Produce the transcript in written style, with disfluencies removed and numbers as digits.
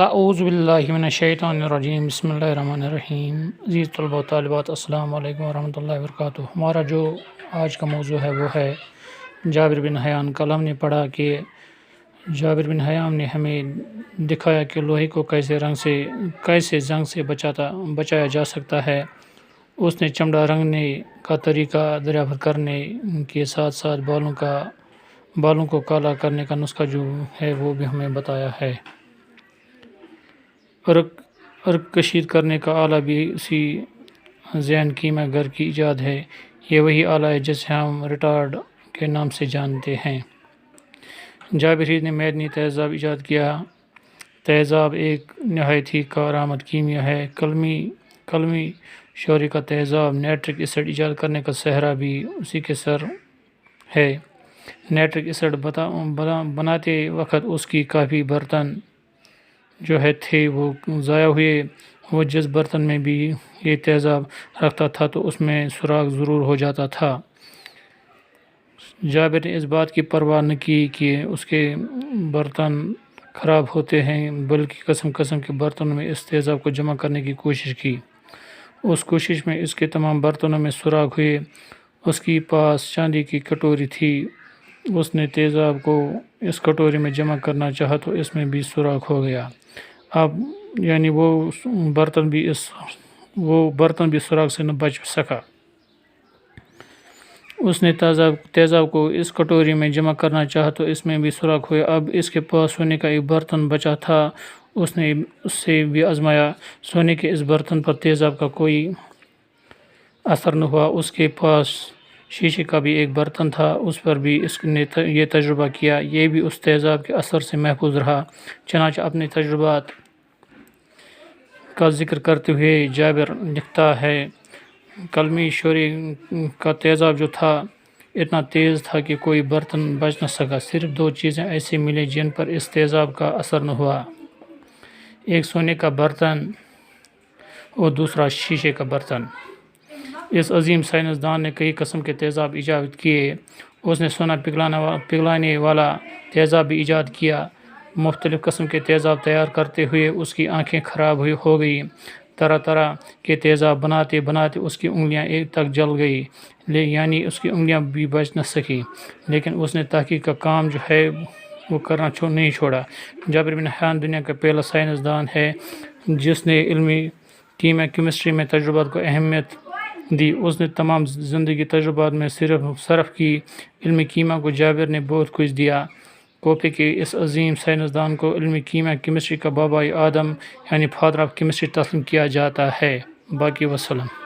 اعوذ باللہ من الشیطان الرجیم، بسم اللہ الرحمن الرحیم۔ عزیز طلباء و طالبات، السلام علیکم ورحمۃ اللہ وبرکاتہ۔ ہمارا جو آج کا موضوع ہے وہ ہے جابر بن حیان۔ کل ہم نے پڑھا کہ جابر بن حیان نے ہمیں دکھایا کہ لوہے کو کیسے زنگ سے بچایا جا سکتا ہے۔ اس نے چمڑا رنگنے کا طریقہ دریافت کرنے کے ساتھ ساتھ بالوں کو کالا کرنے کا نسخہ جو ہے وہ بھی ہمیں بتایا ہے۔ ارک کشید کرنے کا آلہ بھی اسی ذہن کیمیا گر کی ایجاد ہے۔ یہ وہی آلہ ہے جسے ہم ریٹارڈ کے نام سے جانتے ہیں۔ جابر نے معدنی تیزاب ایجاد کیا۔ تیزاب ایک نہایت ہی کارآمد کیمیا ہے۔ قلمی شعری کا تیزاب نائٹرک ایسڈ ایجاد کرنے کا سہرا بھی اسی کے سر ہے۔ نائٹرک ایسڈ بناتے وقت اس کی کافی برتن جو تھے وہ ضائع ہوئے۔ وہ جس برتن میں بھی یہ تیزاب رکھتا تھا تو اس میں سراخ ضرور ہو جاتا تھا۔ جابر نے اس بات کی پرواہ نہ کی کہ اس کے برتن خراب ہوتے ہیں، بلکہ قسم کے برتنوں میں اس تیزاب کو جمع کرنے کی کوشش کی۔ اس کوشش میں اس کے تمام برتنوں میں سراخ ہوئے۔ اس کے پاس چاندی کی کٹوری تھی۔ اس نے تیزاب کو اس کٹوری میں جمع کرنا چاہا تو اس میں بھی سوراخ ہو گیا۔ اب یعنی وہ برتن بھی سوراخ سے نہ بچ سکا۔ اس نے تیزاب کو اس کٹوری میں جمع کرنا چاہا تو اس میں بھی سوراخ ہوئے۔ اب اس کے پاس سونے کا ایک برتن بچا تھا۔ اس نے اس سے بھی آزمایا۔ سونے کے اس برتن پر تیزاب کا کوئی اثر نہ ہوا۔ اس کے پاس شیشے کا بھی ایک برتن تھا، اس پر بھی اس نے یہ تجربہ کیا، یہ بھی اس تیزاب کے اثر سے محفوظ رہا۔ چنانچہ اپنے تجربات کا ذکر کرتے ہوئے جابر لکھتا ہے، قلمی شعری کا تیزاب جو تھا اتنا تیز تھا کہ کوئی برتن بچ نہ سکا۔ صرف دو چیزیں ایسی ملیں جن پر اس تیزاب کا اثر نہ ہوا، ایک سونے کا برتن اور دوسرا شیشے کا برتن۔ اس عظیم سائنسدان نے کئی قسم کے تیزاب ایجاد کیے۔ اس نے سونا پگھلانے والا تیزاب بھی ایجاد کیا۔ مختلف قسم کے تیزاب تیار کرتے ہوئے اس کی آنکھیں خراب ہو گئی۔ طرح کے تیزاب بناتے اس کی انگلیاں ایک تک جل گئی، یعنی اس کی انگلیاں بھی بچ نہ سکی، لیکن اس نے تحقیق کا کام جو ہے وہ کرنا نہیں چھوڑا۔ جابر بن حیان دنیا کا پہلا سائنسدان ہے جس نے علمی کیمسٹری میں تجربات کو اہمیت دی۔ اس نے تمام زندگی تجربات میں صرف کی۔ علمی کیمیا کو جابر نے بہت کچھ دیا۔ کوپے کے اس عظیم سائنسدان کو علمی کیمسٹری کا بابائے آدم یعنی فادر آف کیمسٹری تسلیم کیا جاتا ہے۔ باقی وسلم۔